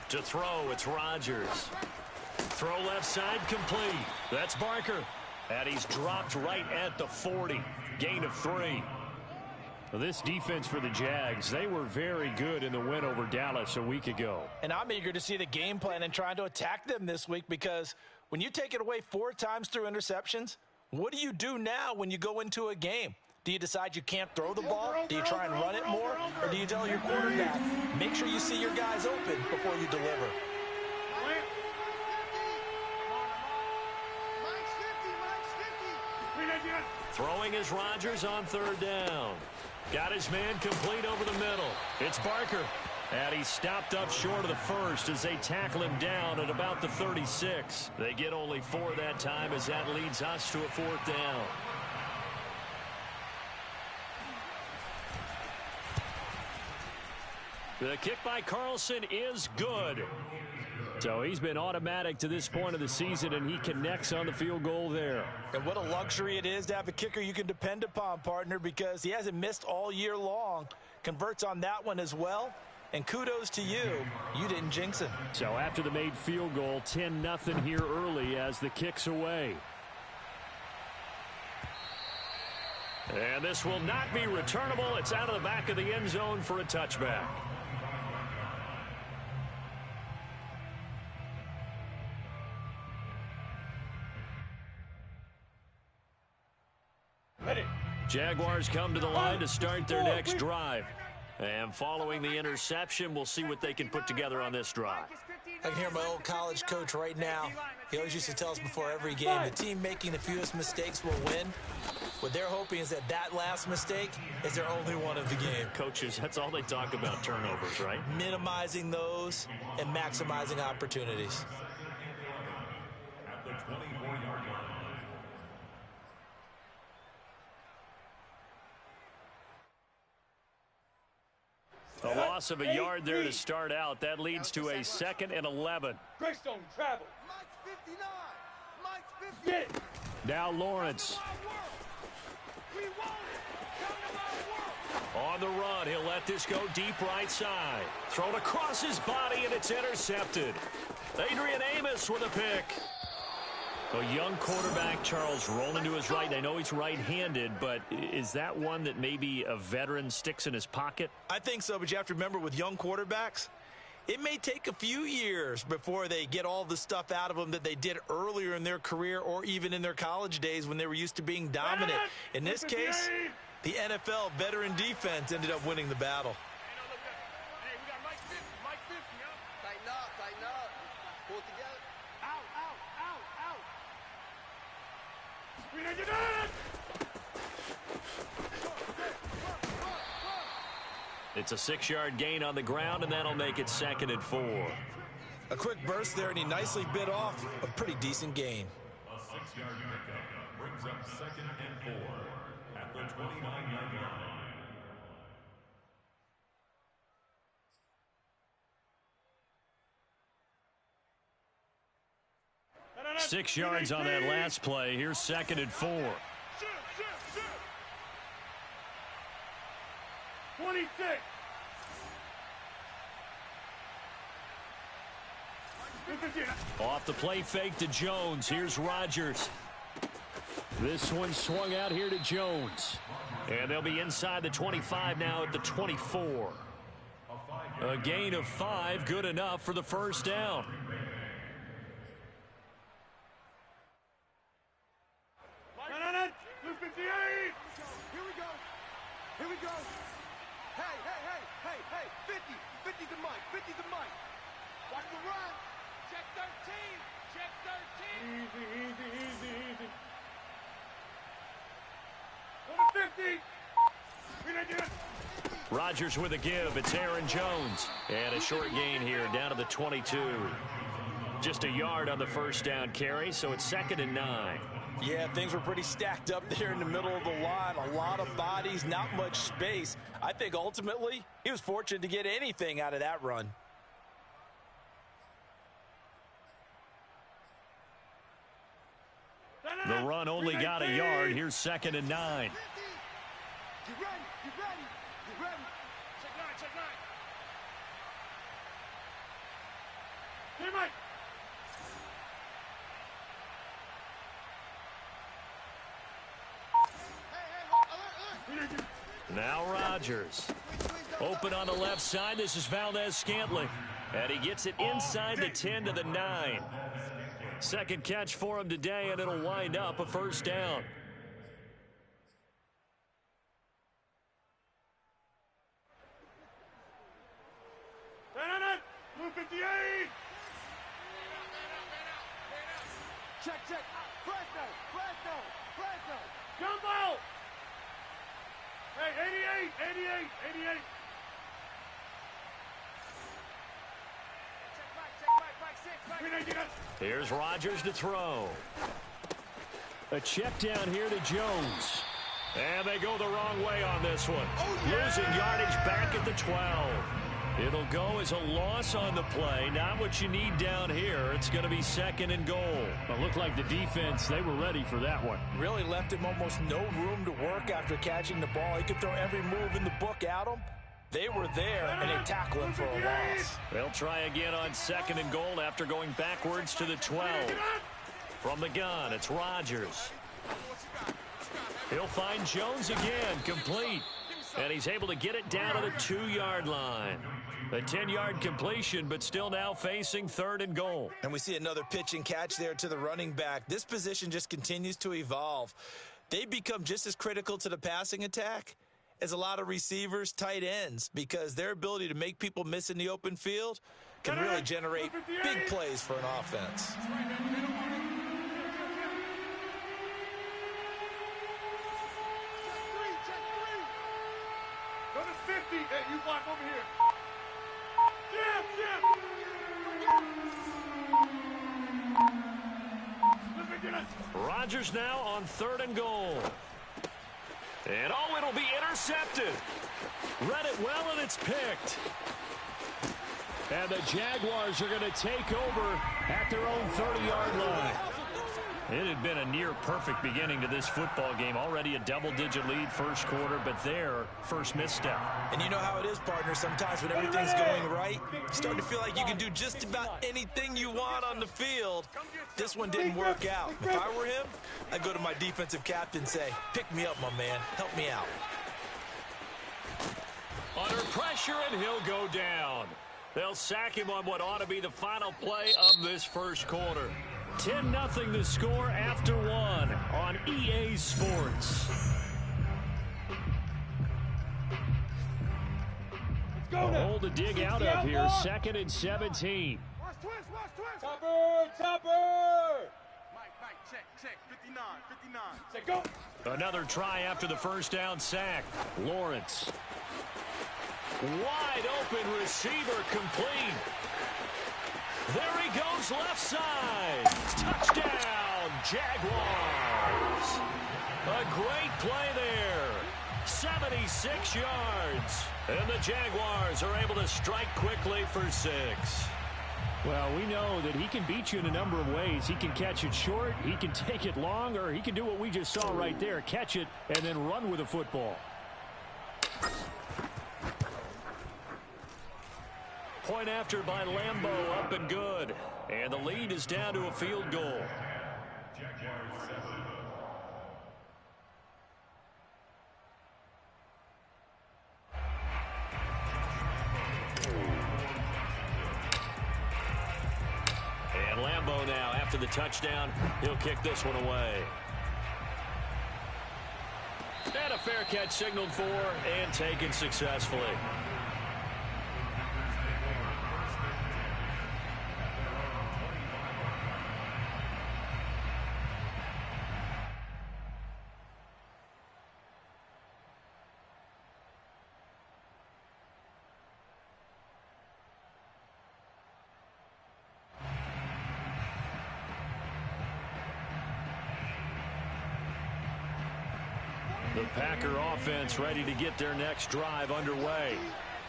To throw, it's Rodgers. Throw left side complete. That's Barker. And he's dropped right at the 40. Gain of 3. Well, this defense for the Jags, they were very good in the win over Dallas a week ago. And I'm eager to see the game plan and trying to attack them this week, because when you take it away 4 times through interceptions, what do you do now when you go into a game? Do you decide you can't throw the ball? Do you try and run it more? Or do you tell your quarterback, make sure you see your guys open before you deliver? Throwing is Rodgers on 3rd down. Got his man complete over the middle. It's Barker. And he's stopped up short of the first as they tackle him down at about the 36. They get only 4 that time as that leads us to a 4th down. The kick by Carlson is good. So he's been automatic to this point of the season, and he connects on the field goal there. And what a luxury it is to have a kicker you can depend upon, partner, because he hasn't missed all year long. Converts on that one as well. And kudos to you. You didn't jinx him. So after the made field goal, 10-0 here early as the kick's away. And this will not be returnable. It's out of the back of the end zone for a touchback. Jaguars come to the line to start their next drive. And following the interception, we'll see what they can put together on this drive. I can hear my old college coach right now. He always used to tell us before every game, the team making the fewest mistakes will win. What they're hoping is that last mistake is their only one of the game. Coaches, that's all they talk about, turnovers, right? Minimizing those and maximizing opportunities. At the 24-yard line. A loss of a yard there to start out. That leads to a 2nd and 11. Greystone travel. Mike's 59. Mike's 50. Now Lawrence. On the run, he'll let this go deep right side. Thrown across his body, and it's intercepted. Adrian Amos with a pick. A young quarterback, Charles, rolling to his right. I know he's right-handed, but is that one that maybe a veteran sticks in his pocket? I think so, but you have to remember with young quarterbacks, it may take a few years before they get all the stuff out of them that they did earlier in their career or even in their college days when they were used to being dominant. In this case, the NFL veteran defense ended up winning the battle. It's a 6-yard gain on the ground, and that'll make it 2nd and 4. A quick burst there, and he nicely bit off a pretty decent gain. A 6-yard pickup brings up 2nd and 4 at the 29-yard line. 6 yards on that last play. Here's 2nd and 4. 26. Off the play fake to Jones. Here's Rodgers. This one swung out here to Jones. And they'll be inside the 25 now at the 24. A gain of 5, good enough for the 1st down. Here we go. Hey. 50 to Mike. 50 to Mike. Watch the run. Check 13. Easy. Over 50. Rodgers with a give. It's Aaron Jones. And a short gain here down to the 22. Just a yard on the 1st down carry, so it's 2nd and 9. Yeah, things were pretty stacked up there in the middle of the line. A lot of bodies, not much space. I think ultimately he was fortunate to get anything out of that run. The run only got a yard. Here's 2nd and 9. Get ready. Check 9. Now Rodgers. Open on the left side. This is Valdez-Scantling. And he gets it inside the 10 to the 9. Second catch for him today, and it'll wind up a first down. Blue 58! Check. Fresno! Jumbo! Hey, 88! Check back, 6. Here's Rodgers to throw. A check down here to Jones. And they go the wrong way on this one. Losing yardage back at the 12. It'll go as a loss on the play. Not what you need down here. It's going to be second and goal. It looked like the defense, they were ready for that one. Really left him almost no room to work after catching the ball. He could throw every move in the book at him. They were there, and they tackle him for a loss. They'll try again on second and goal after going backwards to the 12. From the gun, it's Rodgers. He'll find Jones again, complete. And he's able to get it down to the 2-yard line. A 10-yard completion, but still now facing third and goal. And we see another pitch and catch there to the running back. This position just continues to evolve. They become just as critical to the passing attack as a lot of receivers, tight ends, because their ability to make people miss in the open field can really generate big plays for an offense. Go to 50. Hey, you block over here. Jim. Rodgers now on third and goal. And it'll be intercepted. Read it well, and it's picked. And the Jaguars are going to take over at their own 30-yard line. It had been a near-perfect beginning to this football game. Already a double-digit lead first quarter, but their first misstep. And you know how it is, partner. Sometimes when everything's going right, you start to feel like you can do just about anything you want on the field. This one didn't work out. If I were him, I'd go to my defensive captain and say, pick me up, my man. Help me out. Under pressure, and he'll go down. They'll sack him on what ought to be the final play of this first quarter. 10-0 the score after one on EA Sports. A hole to dig out of here. Second and 17. Watch twist. Topper! Mike, check. 59. Say go. Another try after the first down sack. Lawrence. Wide open receiver, complete. There he goes, left side. Touchdown, Jaguars. A great play there. 76 yards. And the Jaguars are able to strike quickly for 6. Well, we know that he can beat you in a number of ways. He can catch it short, he can take it long, or he can do what we just saw right there, catch it and then run with the football. Point after by Lambeau, up and good. And the lead is down to a field goal. And Lambeau now, after the touchdown, he'll kick this one away. And a fair catch signaled for and taken successfully. The Packer offense ready to get their next drive underway.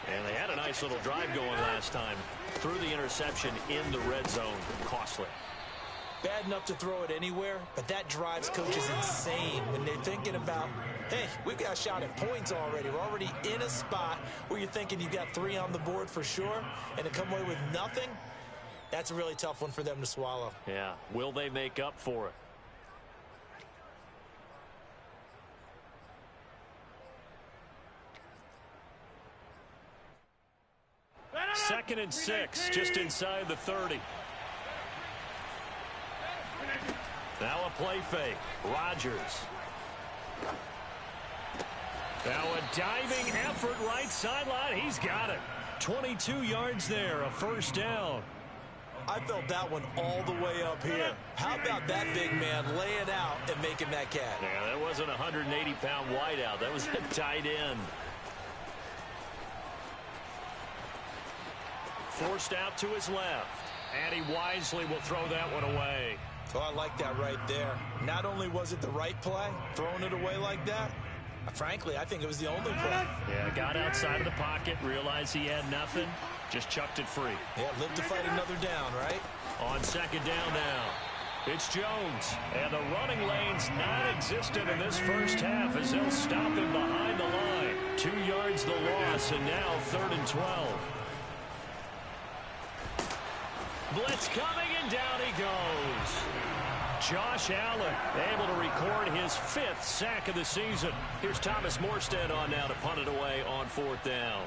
And they had a nice little drive going last time. Threw the interception in the red zone. Costly. Bad enough to throw it anywhere, but that drives coaches insane when they're thinking about, hey, we've got a shot at points already. We're already in a spot where you're thinking you've got 3 on the board for sure, and to come away with nothing, that's a really tough one for them to swallow. Yeah. Will they make up for it? 2nd and 6, just inside the 30. Now a play fake. Rodgers. Now a diving effort right sideline. He's got it. 22 yards there, a first down. I felt that one all the way up here. How about that big man laying out and making that catch? Yeah, that wasn't a 180-pound wideout. That was a tight end. Forced out to his left. And he wisely will throw that one away. So I like that right there. Not only was it the right play, throwing it away like that, frankly, I think it was the only play. Yeah, got outside of the pocket, realized he had nothing, just chucked it free. Yeah, live to fight another down, right? On 2nd down now. It's Jones. And the running lane's non-existent in this first half as they'll stop him behind the line. 2 yards the loss, and now 3rd and 12. Blitz coming, and down he goes. Josh Allen able to record his 5th sack of the season. Here's Thomas Morstead on now to punt it away on 4th down.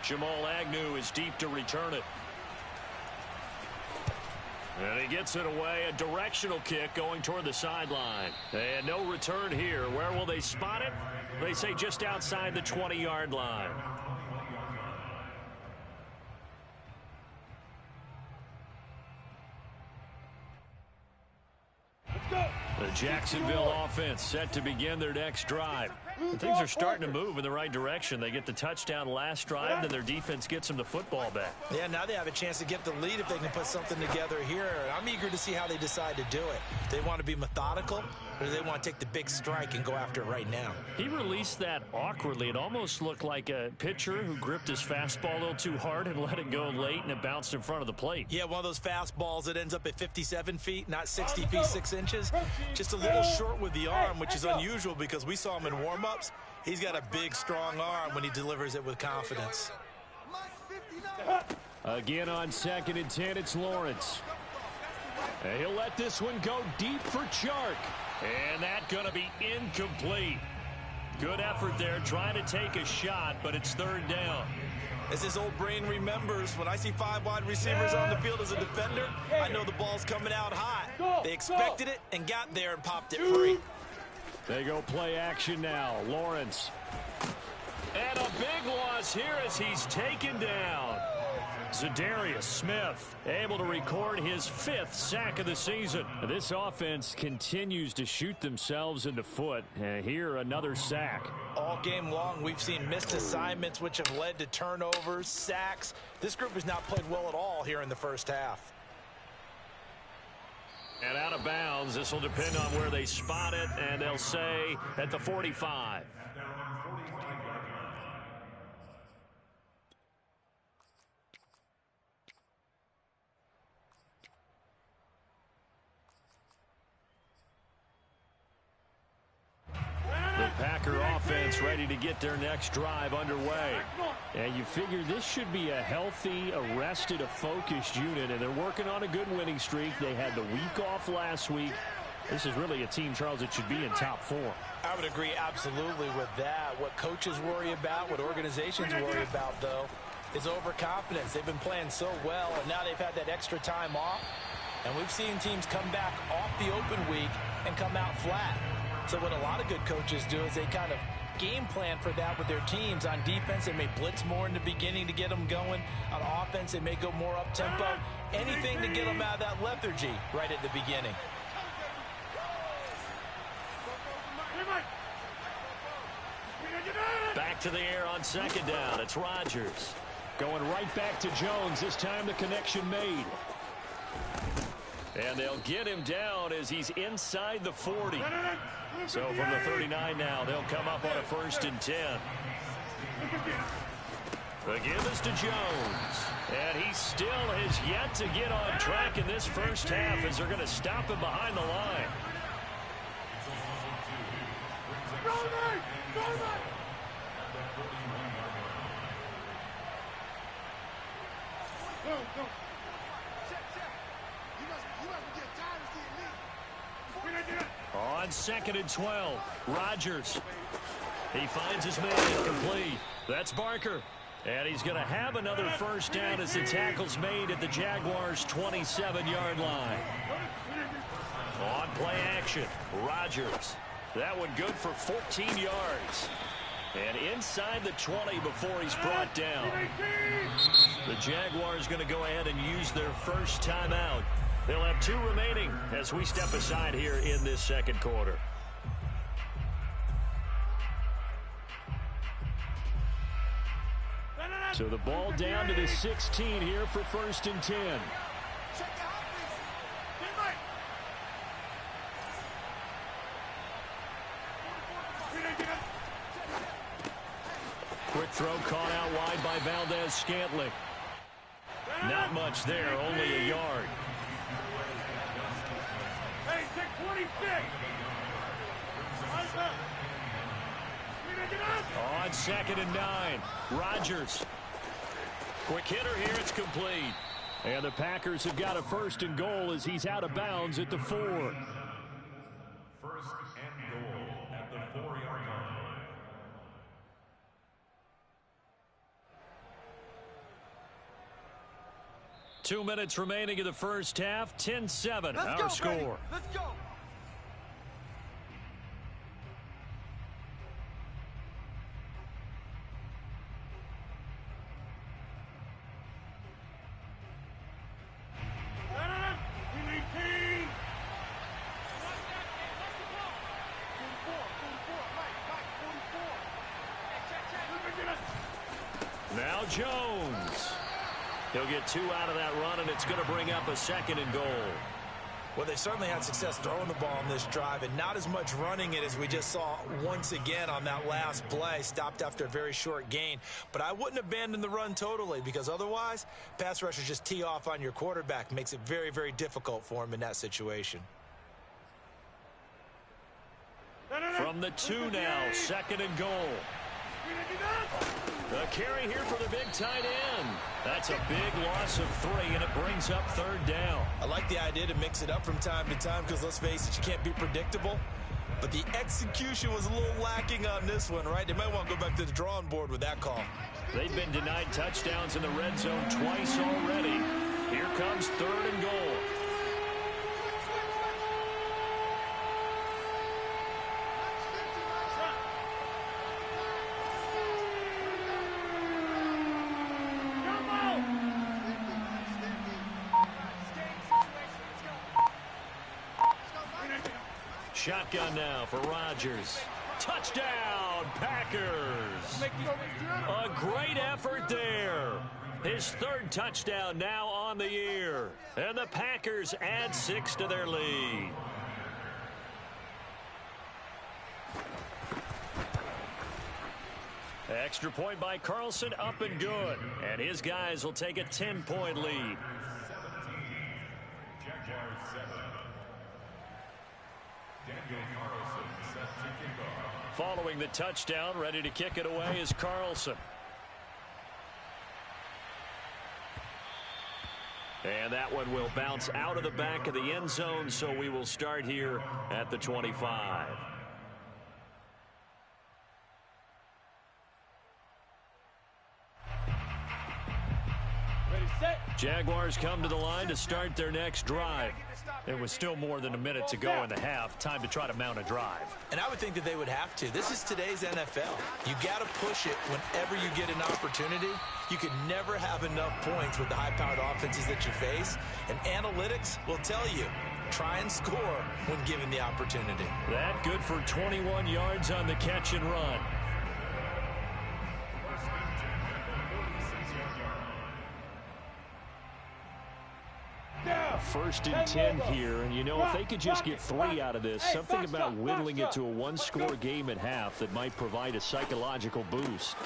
Jamal Agnew is deep to return it. And he gets it away. A directional kick going toward the sideline. And no return here. Where will they spot it? They say just outside the 20-yard line. The Jacksonville offense set to begin their next drive. Things are starting to move in the right direction. They get the touchdown last drive, then their defense gets them the football back. Yeah, now they have a chance to get the lead if they can put something together here. I'm eager to see how they decide to do it. Do they want to be methodical, or do they want to take the big strike and go after it right now? He released that awkwardly. It almost looked like a pitcher who gripped his fastball a little too hard and let it go late, and it bounced in front of the plate. Yeah, one of those fastballs that ends up at 57 feet, not 60 feet, 6 inches. Just a little short with the arm, which is unusual because we saw him in warm-ups. He's got a big, strong arm when he delivers it with confidence. Again on 2nd and 10, it's Lawrence. And he'll let this one go deep for Chark. And that's going to be incomplete. Good effort there, trying to take a shot, but it's 3rd down. As his old brain remembers, when I see 5 wide receivers on the field as a defender, I know the ball's coming out hot. They expected it and got there and popped it free. They go play action now. Lawrence. And a big loss here as he's taken down. Za'Darius Smith able to record his 5th sack of the season. This offense continues to shoot themselves in the foot. And here another sack. All game long, we've seen missed assignments, which have led to turnovers, sacks. This group has not played well at all here in the first half. And out of bounds. This will depend on where they spot it, and they'll say at the 45. The Packer offense ready to get their next drive underway. And you figure this should be a healthy, arrested, a focused unit, and they're working on a good winning streak. They had the week off last week. This is really a team, Charles, that should be in top 4. I would agree absolutely with that. What coaches worry about, what organizations worry about, though, is overconfidence. They've been playing so well, and now they've had that extra time off. And we've seen teams come back off the open week and come out flat. So what a lot of good coaches do is they kind of game plan for that with their teams. On defense, they may blitz more in the beginning to get them going. On offense, they may go more up-tempo. Anything to get them out of that lethargy right at the beginning. Back to the air on 2nd down. It's Rodgers. Going right back to Jones. This time the connection made. And they'll get him down as he's inside the 40. So from the 39 now, they'll come up on a 1st and 10. The give is to Jones. And he still has yet to get on track in this first half as they're going to stop him behind the line. On 2nd and 12, Rodgers. He finds his man incomplete. That's Barker. And he's going to have another first down as the tackle's made at the Jaguars' 27-yard line. On play action, Rodgers. That one good for 14 yards. And inside the 20 before he's brought down. The Jaguars going to go ahead and use their first timeout. They'll have 2 remaining as we step aside here in this second quarter. So the ball down to the 16 here for 1st and 10. Quick throw caught out wide by Valdez-Scantling. Not much there, only a yard. Hey, 626. On 2nd and 9, Rodgers. Quick hitter here, it's complete. And the Packers have got a 1st and goal as he's out of bounds at the 4. 1st and goal at the 4-yard line. Two minutes remaining in the first half. 10-7 our score. Baby. Let's go. Now Jones. He'll get 2 out of that run, and it's going to bring up a 2nd and goal. Well, they certainly had success throwing the ball on this drive, and not as much running it as we just saw once again on that last play. Stopped after a very short gain. But I wouldn't abandon the run totally, because otherwise, pass rushers just tee off on your quarterback. Makes it very, very difficult for him in that situation. From the 2 now, 2nd and goal. The carry here for the big tight end. That's a big loss of 3, and it brings up 3rd down. I like the idea to mix it up from time to time because, let's face it, you can't be predictable. But the execution was a little lacking on this one, right? They might want to go back to the drawing board with that call. They've been denied touchdowns in the red zone twice already. Here comes 3rd and goal. Shotgun now for Rodgers. Touchdown, Packers. A great effort there. His 3rd touchdown now on the year. And the Packers add 6 to their lead. Extra point by Carlson, up and good. And his guys will take a 10-point lead. Following the touchdown, ready to kick it away is Carlson. And that one will bounce out of the back of the end zone, so we will start here at the 25. Ready, set. Jaguars come to the line to start their next drive. There was still more than a minute to go in the half. Time to try to mount a drive. And I would think that they would have to. This is today's NFL. You got to push it whenever you get an opportunity. You could never have enough points with the high-powered offenses that you face. And analytics will tell you, try and score when given the opportunity. That good for 21 yards on the catch and run. First and 10 here, and you know, if they could just get 3 out of this, something about whittling it to a one-score game at half that might provide a psychological boost.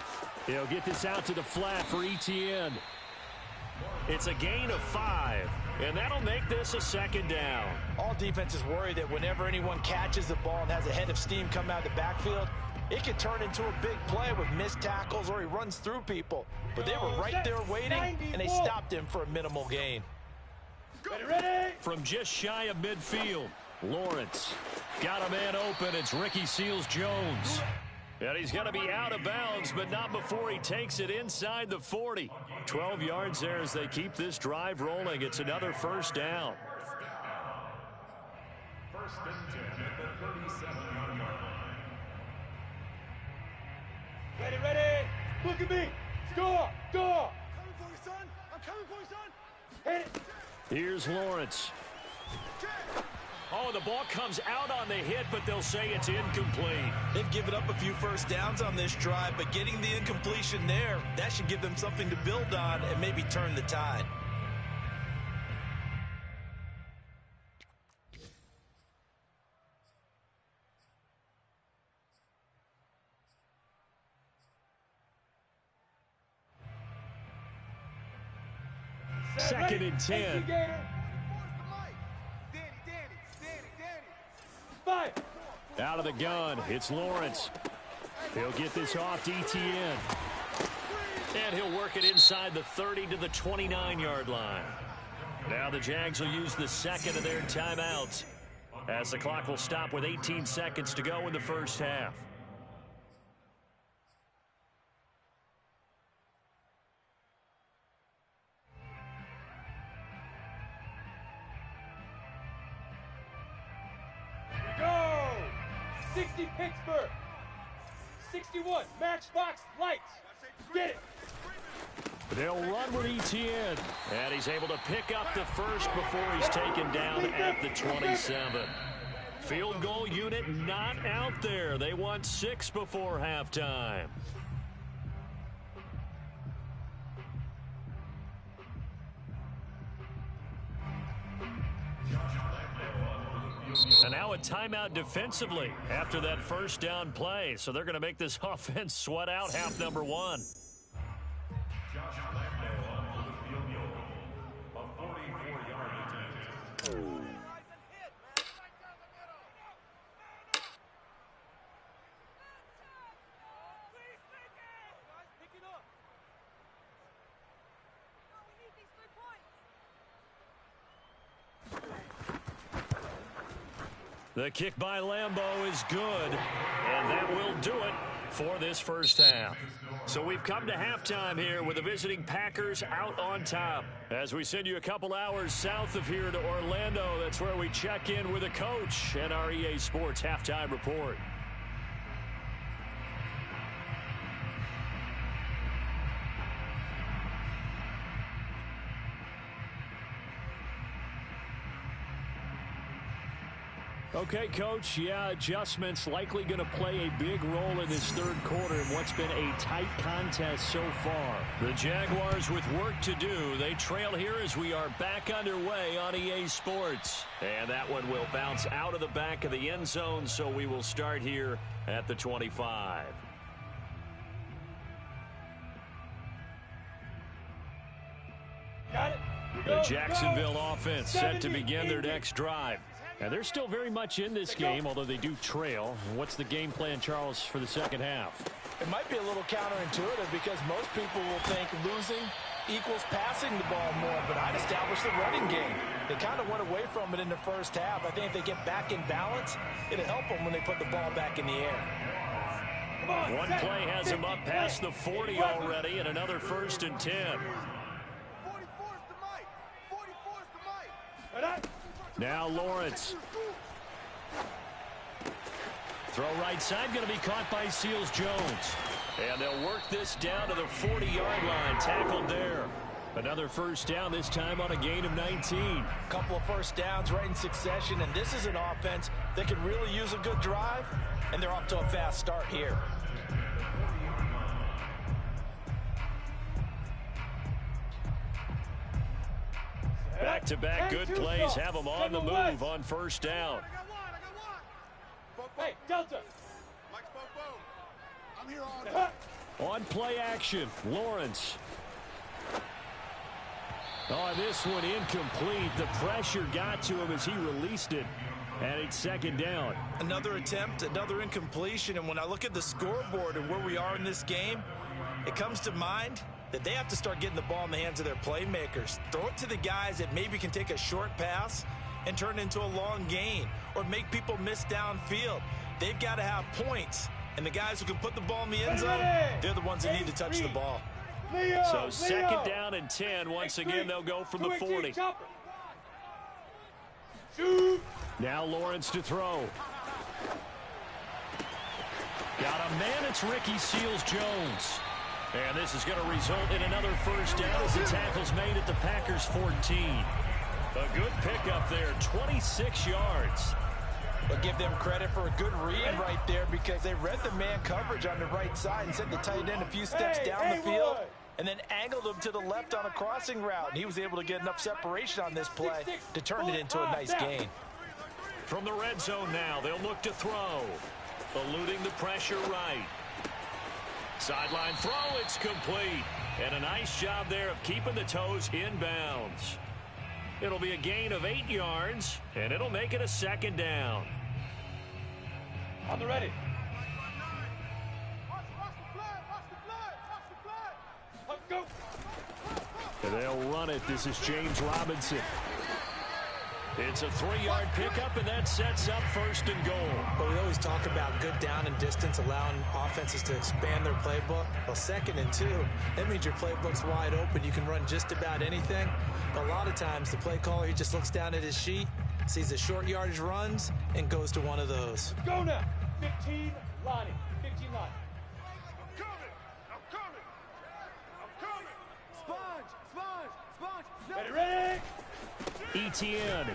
They'll get this out to the flat for Etienne. It's a gain of 5, and that'll make this a 2nd down. All defenses worry that whenever anyone catches the ball and has a head of steam come out of the backfield, it could turn into a big play with missed tackles or he runs through people. But they were right there waiting, and they stopped him for a minimal gain. Ready? From just shy of midfield, Lawrence got a man open. It's Ricky Seals-Jones. And he's going to be out of bounds, but not before he takes it inside the 40. 12 yards there as they keep this drive rolling. It's another first down. First and 10 at the 37-yard line. Ready. Look at me. Score. Coming for you, son. I'm coming for you, son. Hit it. Here's Lawrence. Oh, the ball comes out on the hit, but they'll say it's incomplete. They've given up a few first downs on this drive, but getting the incompletion there, that should give them something to build on and maybe turn the tide. Second and 10. Fire. Out of the gun, it's Lawrence. He'll get this off to Etienne. And he'll work it inside the 30 to the 29-yard line. Now the Jags will use the second of their timeouts, as the clock will stop with 18 seconds to go in the first half. Go. 60 Pittsburgh. 61 Matchbox Lights. Get it. They'll run with Etienne. And he's able to pick up the first before he's taken down at the 27. Field goal unit not out there. They won 6 before halftime. And now a timeout defensively after that first down play. So they're going to make this offense sweat out half number one. The kick by Lambeau is good, and that will do it for this first half. So we've come to halftime here with the visiting Packers out on top. As we send you a couple hours south of here to Orlando, that's where we check in with the coach and our EA Sports halftime report. Okay, Coach, yeah, adjustments likely going to play a big role in this third quarter in what's been a tight contest so far. The Jaguars with work to do. They trail here as we are back underway on EA Sports. And that one will bounce out of the back of the end zone, so we will start here at the 25. Got it. The Jacksonville offense set to begin their next drive. And they're still very much in this game, although they do trail. What's the game plan, Charles, for the second half? It might be a little counterintuitive because most people will think losing equals passing the ball more, but I'd establish the running game. They kind of went away from it in the first half. I think if they get back in balance, it'll help them when they put the ball back in the air. One play has him up past the 40 already, and another first and 10. 44's the mic. 44's the mic. Now Lawrence. Throw right side, going to be caught by Seals-Jones. And they'll work this down to the 40-yard line, tackled there. Another first down, this time on a gain of 19. A couple of first downs right in succession, and this is an offense that can really use a good drive, and they're off to a fast start here. Back-to-back good plays have them on the move on first down. I got one. Hey, Delta. Mike's boom. I'm here on. On play action, Lawrence. Oh, this one incomplete. The pressure got to him as he released it. And it's second down. Another attempt, another incompletion, and when I look at the scoreboard and where we are in this game, it comes to mind that they have to start getting the ball in the hands of their playmakers. Throw it to the guys that maybe can take a short pass and turn it into a long gain or make people miss downfield. They've got to have points And the guys who can put the ball in the end zone, they're the ones that need to touch the ball. So second down and 10. Once again, they'll go from the 40. Now Lawrence to throw. Got a man, it's Ricky Seals-Jones. And this is going to result in another first down as the tackle's made at the Packers' 14. A good pickup there, 26 yards. But give them credit for a good read right there because they read the man coverage on the right side and sent the tight end a few steps down the field and then angled him to the left on a crossing route. And he was able to get enough separation on this play to turn it into a nice gain. From the red zone now, they'll look to throw. Eluding the pressure right. Sideline throw, it's complete. And a nice job there of keeping the toes inbounds. It'll be a gain of 8 yards, and it'll make it a second down. On the ready. Go. And they'll run it. This is James Robinson. It's a 3-yard pickup, and that sets up first and goal. But we always talk about good down and distance, allowing offenses to expand their playbook. Well, 2nd and 2, that means your playbook's wide open. You can run just about anything. But a lot of times, the play caller, he just looks down at his sheet, sees the short yardage runs, and goes to one of those. Go now. 15 lining. 15 line. Ready. Etienne.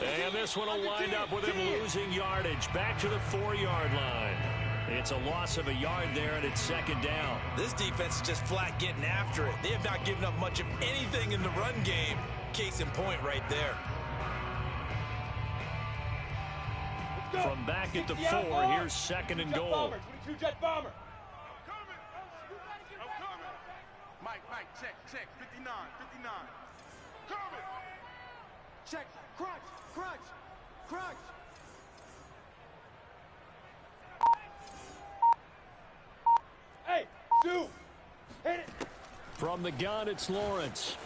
And this one will wind up with him losing yardage. Back to the 4-yard line. It's a loss of a yard there, and it's second down. This defense is just flat getting after it. They have not given up much of anything in the run game. Case in point right there. From back at the 4, here's second and goal. 22 jet bomber. Mike, check, 59. Coming. Check, crunch. Hey, Sue, hit it. From the gun, it's Lawrence.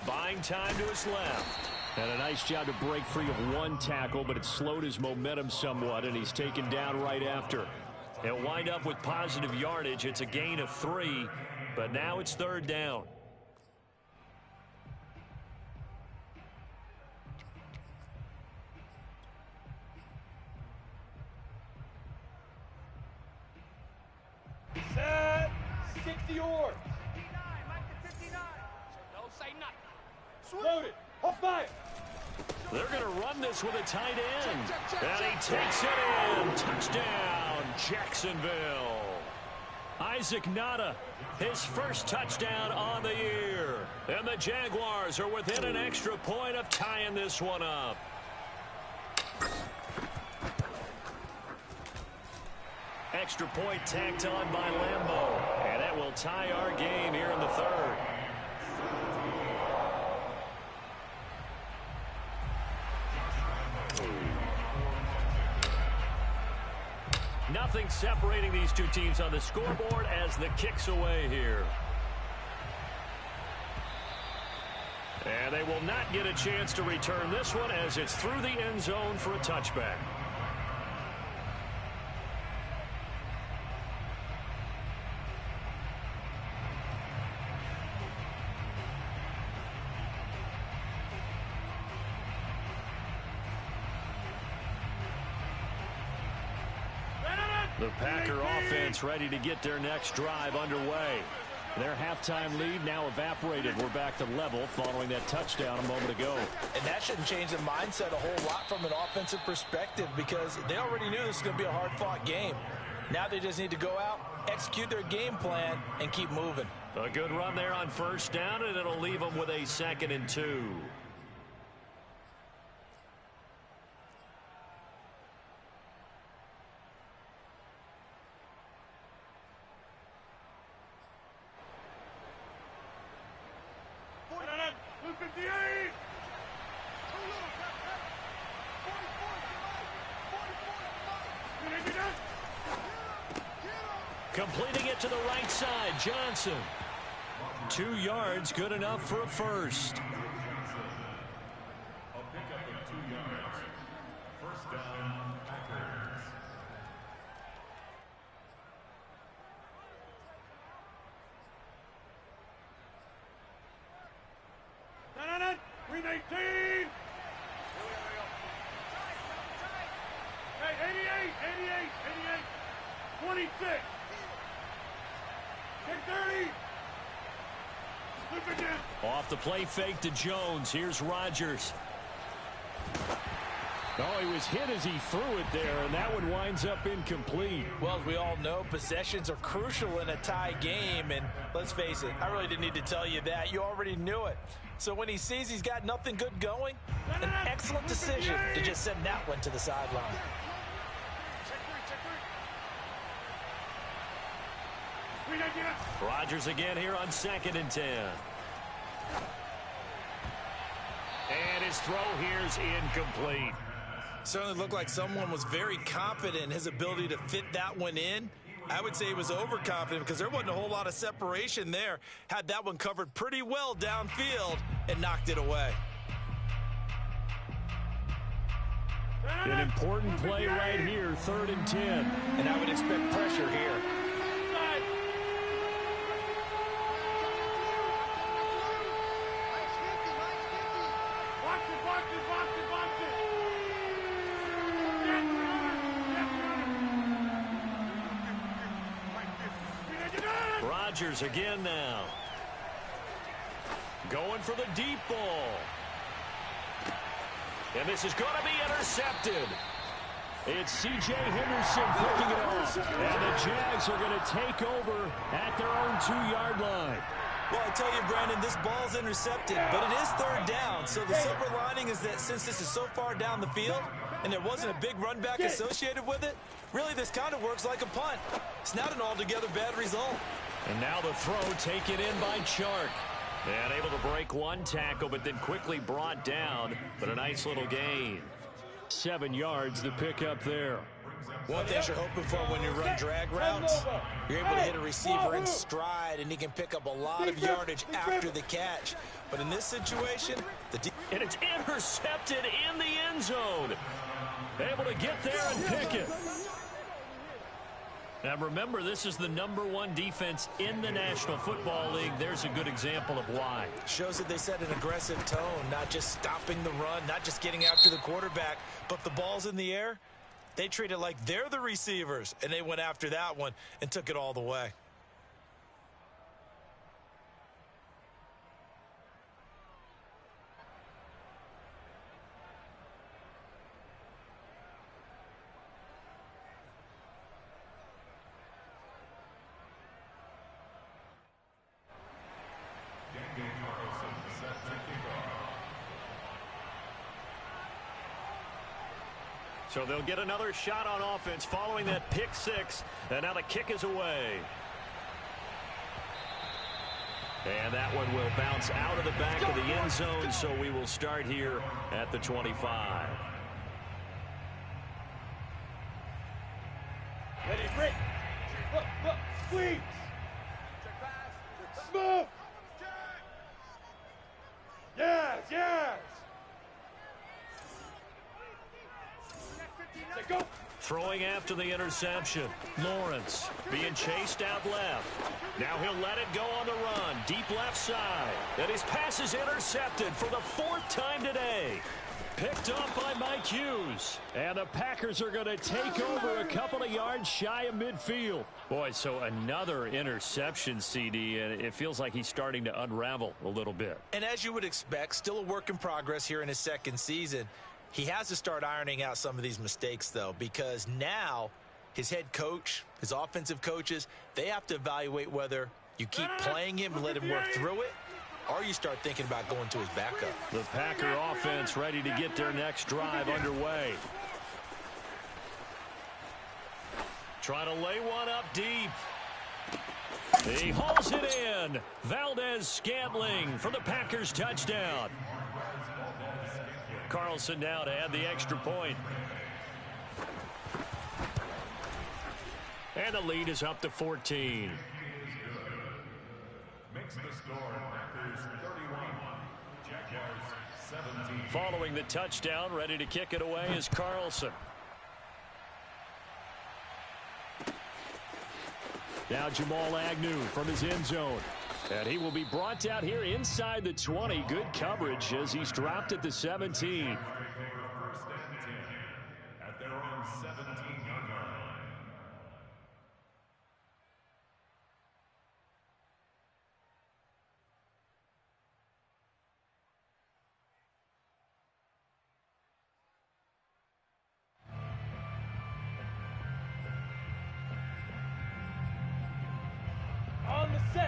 Buying time to his left. And a nice job to break free of one tackle, but it slowed his momentum somewhat, and he's taken down right after. He'll wind up with positive yardage. It's a gain of 3, but now it's third down. Set. 60 yards. Don't say nothing. Loaded. Up fire. They're going to run this with a tight end. And he takes it in. Touchdown, Jacksonville. Isaac Nada, his first touchdown on the year. And the Jaguars are within an extra point of tying this one up. Extra point tacked on by Lambeau. And that will tie our game here in the third. Nothing separating these two teams on the scoreboard as the kick's away here. And they will not get a chance to return this one as it's through the end zone for a touchback. The Packer offense ready to get their next drive underway. Their halftime lead now evaporated. We're back to level following that touchdown a moment ago. And that shouldn't change the mindset a whole lot from an offensive perspective because they already knew this was going to be a hard-fought game. Now they just need to go out, execute their game plan, and keep moving. A good run there on first down, and it'll leave them with a 2nd and 2. Completing it to the right side, Johnson. 2 yards, good enough for a first. A pickup of 2 yards. First down, Packers. Win 18. Hey, 88. 26. Take 30. Flip it down. Off the play fake to Jones. Here's Rodgers. Oh, he was hit as he threw it there, and that one winds up incomplete. Well, as we all know, possessions are crucial in a tie game, and let's face it, I really didn't need to tell you that. You already knew it. So when he sees he's got nothing good going, an excellent decision to just send that one to the sideline. Rodgers again here on 2nd and 10. And his throw here's incomplete. Certainly looked like someone was very confident in his ability to fit that one in. I would say he was overconfident because there wasn't a whole lot of separation there. Had that one covered pretty well downfield and knocked it away. An important play right here, 3rd and 10. And I would expect pressure here. Rodgers again now. Going for the deep ball. And this is going to be intercepted. It's C.J. Henderson picking it off. And the Jags are going to take over at their own 2-yard line. Well, I tell you, Brandon, this ball's intercepted, but it is 3rd down. So the silver lining is that since this is so far down the field and there wasn't a big run back associated with it, really this kind of works like a punt. It's not an altogether bad result. And now the throw taken in by Chark. And able to break one tackle, but then quickly brought down. But a nice little gain. 7 yards to pick up there. One thing you're hoping for when you run drag routes, you're able to hit a receiver in stride, and he can pick up a lot of yardage after the catch. But in this situation, and it's intercepted in the end zone. Able to get there and pick it. Now remember, this is the #1 defense in the National Football League. There's a good example of why. Shows that they set an aggressive tone, not just stopping the run, not just getting after the quarterback, but the ball's in the air. They treat it like they're the receivers, and they went after that one and took it all the way. So they'll get another shot on offense following that pick 6. And now the kick is away. And that one will bounce out of the back of the end zone, so we will start here at the 25. Ready, break. Look, squeeze. Move. Yes. Go. Throwing after the interception. Lawrence being chased out left. Now he'll let it go on the run. Deep left side. And his pass is intercepted for the 4th time today. Picked up by Mike Hughes. And the Packers are going to take over a couple of yards shy of midfield. Boy, so another interception, CD, and it feels like he's starting to unravel a little bit. And as you would expect, still a work in progress here in his 2nd season. He has to start ironing out some of these mistakes, though, because now his head coach, his offensive coaches, they have to evaluate whether you keep playing him and let him work through it, or you start thinking about going to his backup. The Packer offense ready to get their next drive underway. Trying to lay one up deep. He hauls it in. Valdez-Scantling for the Packers touchdown. Carlson now to add the extra point. And the lead is up to 14. Makes the score Packers 31, Jaguars 17. Following the touchdown, ready to kick it away is Carlson. Now Jamal Agnew from his end zone. And he will be brought down here inside the 20. Good coverage as he's dropped at the 17. First and 10 at their own 17-yard line.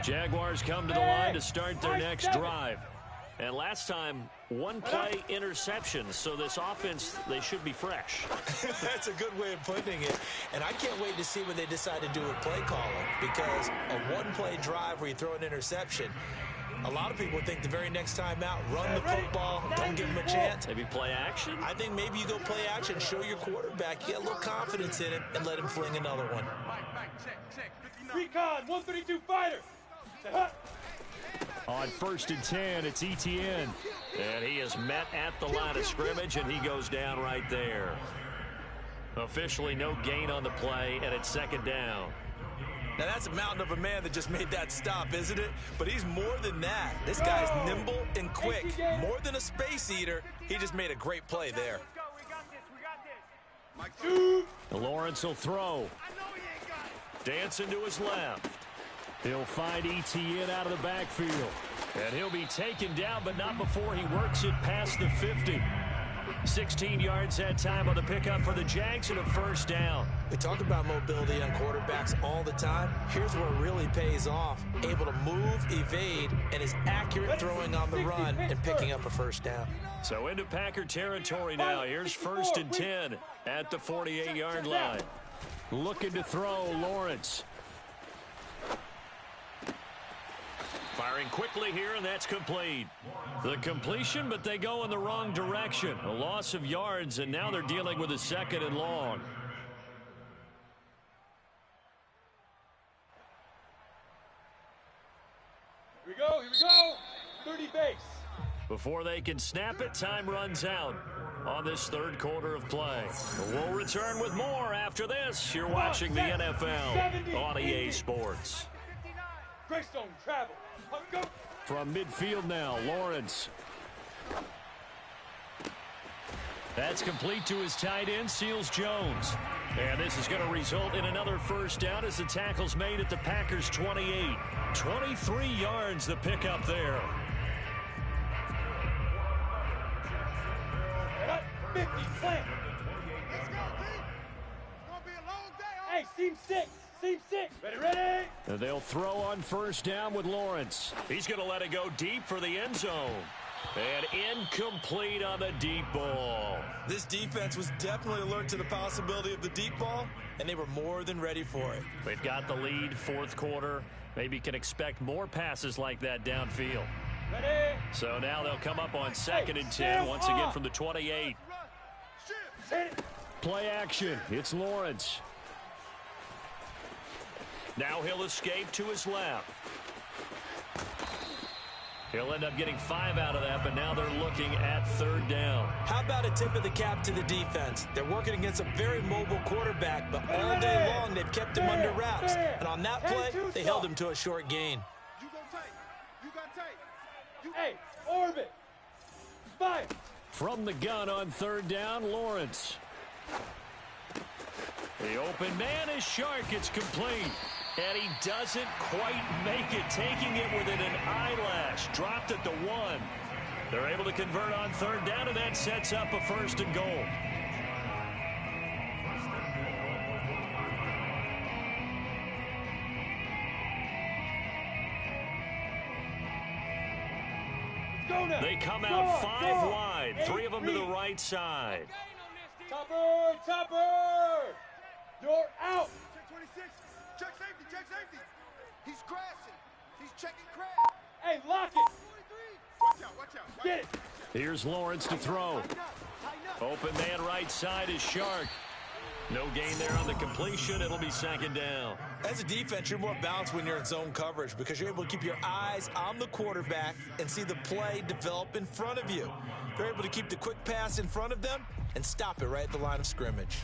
Jaguars come to the line to start their next drive. And last time, one play interception, so this offense, they should be fresh. That's a good way of putting it. And I can't wait to see what they decide to do with play calling, because a one-play drive where you throw an interception, a lot of people think the very next time out, run the football, don't give them a chance. Maybe play action? I think maybe you go play action, show your quarterback, you get a little confidence in him, and let him fling another one. Recon, 132 fighter. On 1st and 10, it's Etienne. And he is met at the line of scrimmage, and he goes down right there. Officially no gain on the play, and it's second down. Now, that's a mountain of a man that just made that stop, isn't it? But he's more than that. This guy's nimble and quick. More than a space eater, he just made a great play there. Lawrence will throw. Dancing to his left. He'll find Etienne out of the backfield. And he'll be taken down, but not before he works it past the 50. 16 yards that time on the pickup for the Jags and a first down. We talk about mobility on quarterbacks all the time. Here's where it really pays off. Able to move, evade, and is accurate throwing on the run and picking up a first down. So into Packer territory now. Here's 1st and 10 at the 48-yard line. Looking to throw, Lawrence. Firing quickly here, and that's complete. The completion, but they go in the wrong direction. A loss of yards, and now they're dealing with a 2nd and long. Here we go. 30 base. Before they can snap it, time runs out on this third quarter of play. We'll return with more after this. You're watching the NFL on EA Sports. Greystone travel. Go. From midfield now, Lawrence. That's complete to his tight end, Seals Jones. And this is going to result in another first down as the tackle's made at the Packers' 28. 23 yards the pickup there. 50, slam. Let's go, team. It's going to be a long day. Hey, seam 6. Seam 6. Ready. And they'll throw on first down with Lawrence. He's going to let it go deep for the end zone. And incomplete on the deep ball. This defense was definitely alert to the possibility of the deep ball, and they were more than ready for it. They've got the lead, fourth quarter. Maybe can expect more passes like that downfield. Ready. So now they'll come up on 2nd and 10 once again from the 28. Play action. It's Lawrence. Now he'll escape to his left. He'll end up getting 5 out of that, but now they're looking at third down. How about a tip of the cap to the defense? They're working against a very mobile quarterback, but all day long they've kept him under wraps. And on that play, they held him to a short gain. You go tight. You got tight. Hey, orbit. Fire. From the gun on third down, Lawrence. The open man is Shark. It's complete. And he doesn't quite make it, taking it within an eyelash. Dropped at the 1. They're able to convert on third down, and that sets up a 1st and goal. They come out 5 wide, 3 of them to the right side. Topper! You're out! Check 26. Check safety. He's crashing. He's checking crash. Hey, lock it! Watch out. Get it! Here's Lawrence to throw. Open man right side is Shark. No gain there on the completion. It'll be 2nd down. As a defense, you're more balanced when you're in zone coverage because you're able to keep your eyes on the quarterback and see the play develop in front of you. They're able to keep the quick pass in front of them and stop it right at the line of scrimmage.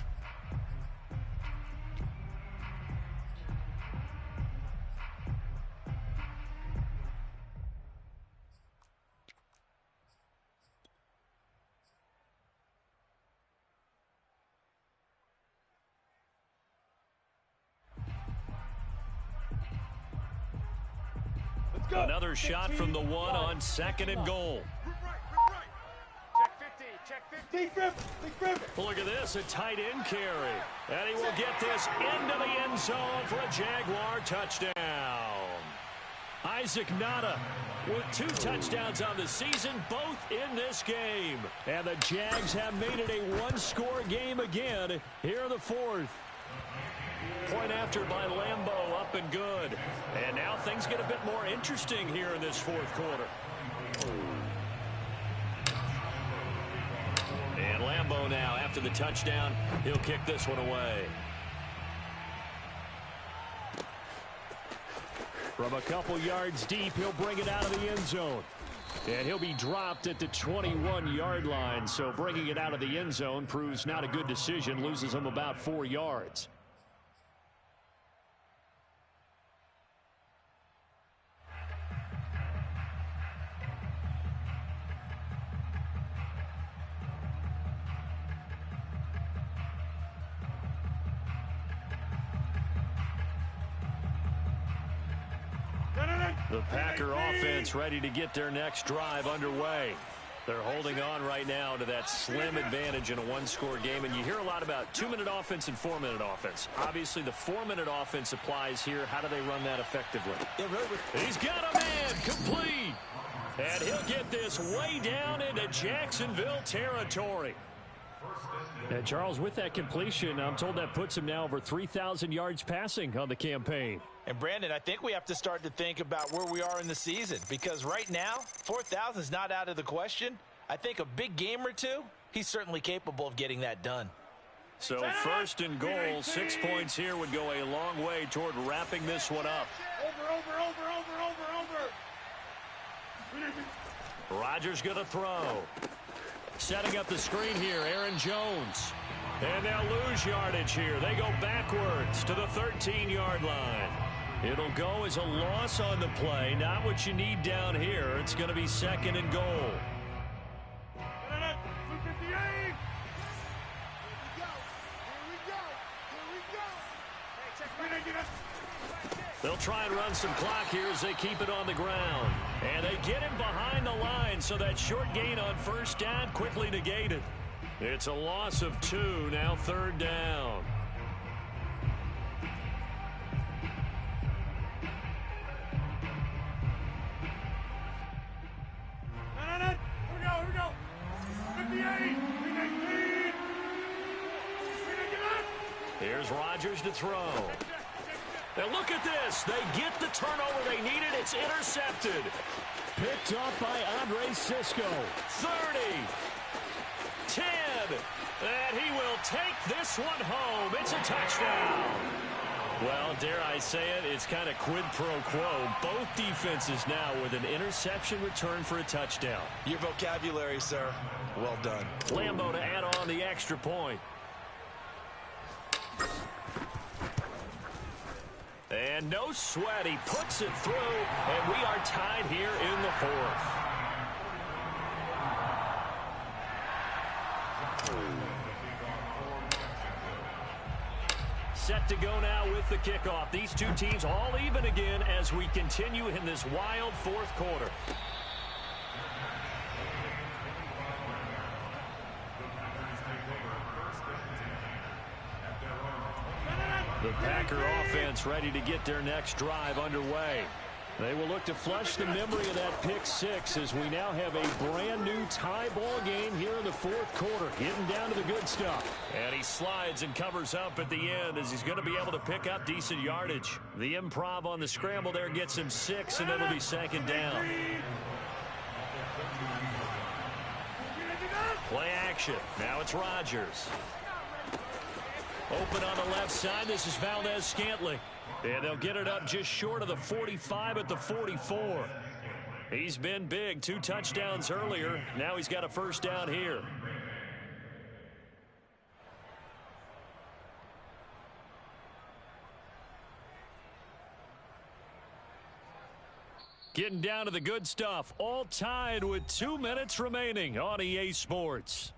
Another shot from the one on 2nd and goal. Check 50. Look at this, a tight end carry. And he will get this into the end zone for a Jaguar touchdown. Isaac Nada with 2 touchdowns on the season, both in this game. And the Jags have made it a one-score game again here in the 4th. Point after by Lambeau, up and good. And now things get a bit more interesting here in this 4th quarter. And Lambeau now, after the touchdown, he'll kick this one away. From a couple yards deep, he'll bring it out of the end zone. And he'll be dropped at the 21-yard line. So bringing it out of the end zone proves not a good decision. Loses him about 4 yards. The Packer offense ready to get their next drive underway. They're holding on right now to that slim advantage in a one-score game. And you hear a lot about 2-minute offense and 4-minute offense. Obviously, the 4-minute offense applies here. How do they run that effectively? He's got a man complete. And he'll get this way down into Jacksonville territory. And Charles, with that completion, I'm told that puts him now over 3,000 yards passing on the campaign. And Brandon, I think we have to start to think about where we are in the season, because right now, 4,000 is not out of the question. I think a big game or two, he's certainly capable of getting that done. So 1st and goal, 6 points here would go a long way toward wrapping this one up. Rodgers going to throw. Setting up the screen here, Aaron Jones. And they'll lose yardage here. They go backwards to the 13-yard line. It'll go as a loss on the play. Not what you need down here. It's going to be 2nd and goal. They'll try and run some clock here as they keep it on the ground. And they get him behind the line, so that short gain on 1st down quickly negated. It's a loss of 2, now 3rd down. Here we go. 58, 19. Here's Rodgers to throw. Now look at this. They get the turnover they needed. It's intercepted. Picked off by Andre Cisco. 30. 10. And he will take this one home. It's a touchdown. Well, dare I say it, it's kind of quid pro quo. Both defenses now with an interception return for a touchdown. Your vocabulary, sir. Well done. Lambeau to add on the extra point. And no sweat. He puts it through, and we are tied here in the 4th. Set to go now with the kickoff. These two teams all even again as we continue in this wild 4th quarter. The Packer offense ready to get their next drive underway. They will look to flush the memory of that pick 6 as we now have a brand new tie ball game here in the 4th quarter. Getting down to the good stuff. And he slides and covers up at the end as he's going to be able to pick up decent yardage. The improv on the scramble there gets him 6, and it'll be 2nd down. Play action. Now it's Rodgers. Open on the left side. This is Valdez-Scantling. And they'll get it up just short of the 45 at the 44. He's been big. 2 touchdowns earlier. Now he's got a 1st down here. Getting down to the good stuff. All tied with 2 minutes remaining on EA Sports.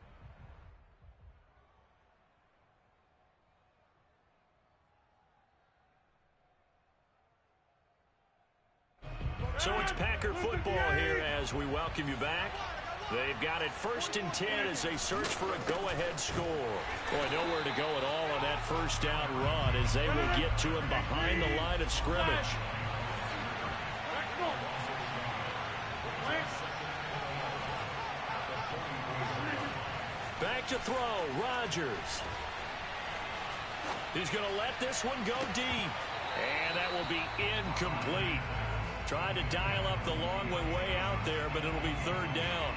So it's Packer football here as we welcome you back. They've got it 1st and 10 as they search for a go-ahead score. Boy, nowhere to go at all on that first down run as they will get to him behind the line of scrimmage. Back to throw, Rodgers. He's going to let this one go deep. And that will be incomplete. Trying to dial up the long way out there, but it'll be 3rd down.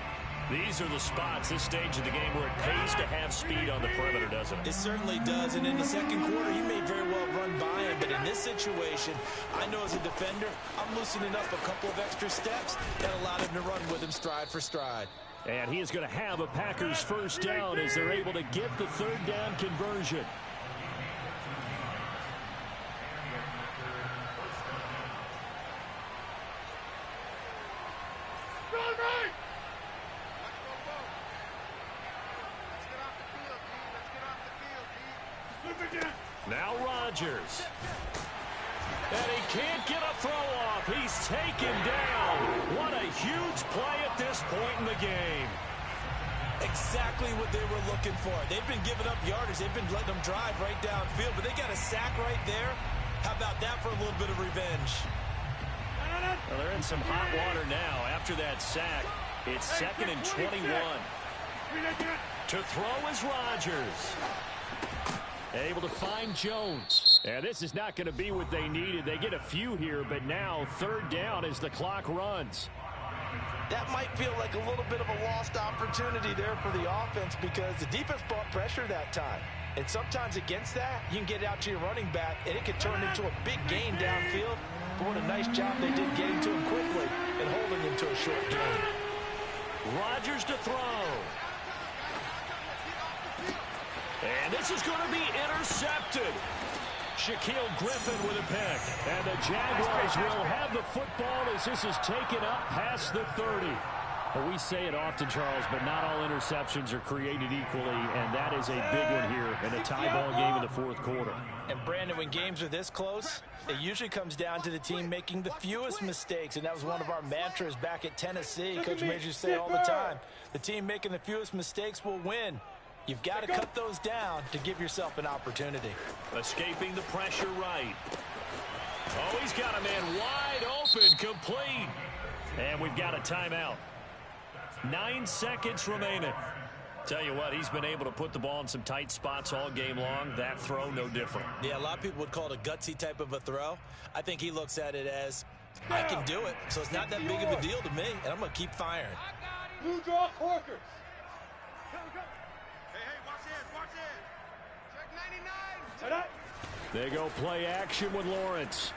These are the spots, this stage of the game, where it pays to have speed on the perimeter, doesn't it? It certainly does, and in the second quarter, he may very well run by him, but in this situation, I know as a defender, I'm loosening up a couple of extra steps that allowed him to run with him stride for stride. And he is going to have a Packers first down as they're able to get the 3rd down conversion. Now Rodgers. And he can't get a throw off. He's taken down. What a huge play at this point in the game. Exactly what they were looking for. They've been giving up yardage. They've been letting them drive right downfield, but they got a sack right there. How about that for a little bit of revenge? Well, they're in some hot water now. After that sack, it's 2nd and 21. To throw is Rodgers. Able to find Jones. And this is not going to be what they needed. They get a few here, but now 3rd down as the clock runs. That might feel like a little bit of a lost opportunity there for the offense because the defense brought pressure that time. And sometimes against that, you can get it out to your running back, and it can turn into a big gain downfield. But what a nice job they did getting to him quickly and holding him to a short gain. Rodgers to throw. And this is going to be intercepted. Shaquille Griffin with a pick. And the Jaguars will have the football as this is taken up past the 30. Well, we say it often, Charles, but not all interceptions are created equally, and that is a big one here in a tie ball game in the 4th quarter. And, Brandon, when games are this close, it usually comes down to the team making the fewest mistakes, and that was one of our mantras back at Tennessee. Coach Major say all the time, the team making the fewest mistakes will win. You've got to cut those down to give yourself an opportunity. Escaping the pressure right. Oh, he's got a man wide open, complete. And we've got a timeout. 9 seconds remaining. Tell you what, he's been able to put the ball in some tight spots all game long. That throw, no different. Yeah, a lot of people would call it a gutsy type of a throw. I think he looks at it as, I can do it, so it's not that big of a deal to me, and I'm going to keep firing. Blue draw Corkers. They go play action with Lawrence.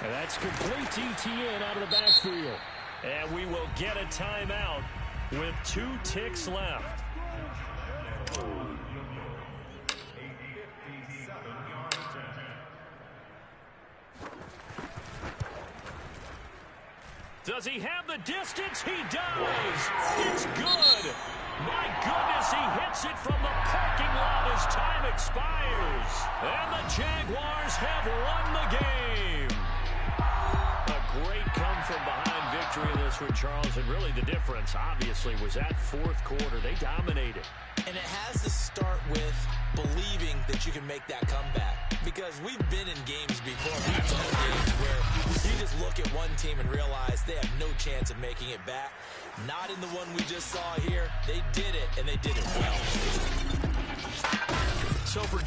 And that's complete TTN out of the backfield. And we will get a timeout with 2 ticks left. Does he have the distance? He does. It's good. My goodness, he hits it from the parking lot as time expires. And the Jaguars have won the game. A great come-from-behind victory in this one, Charles. And really the difference, obviously, was that 4th quarter. They dominated. And it has to start with believing that you can make that comeback. Because we've been in games before, we've done games where you just look at one team and realize they have no chance of making it back. Not in the one we just saw here. They did it, and they did it well. So for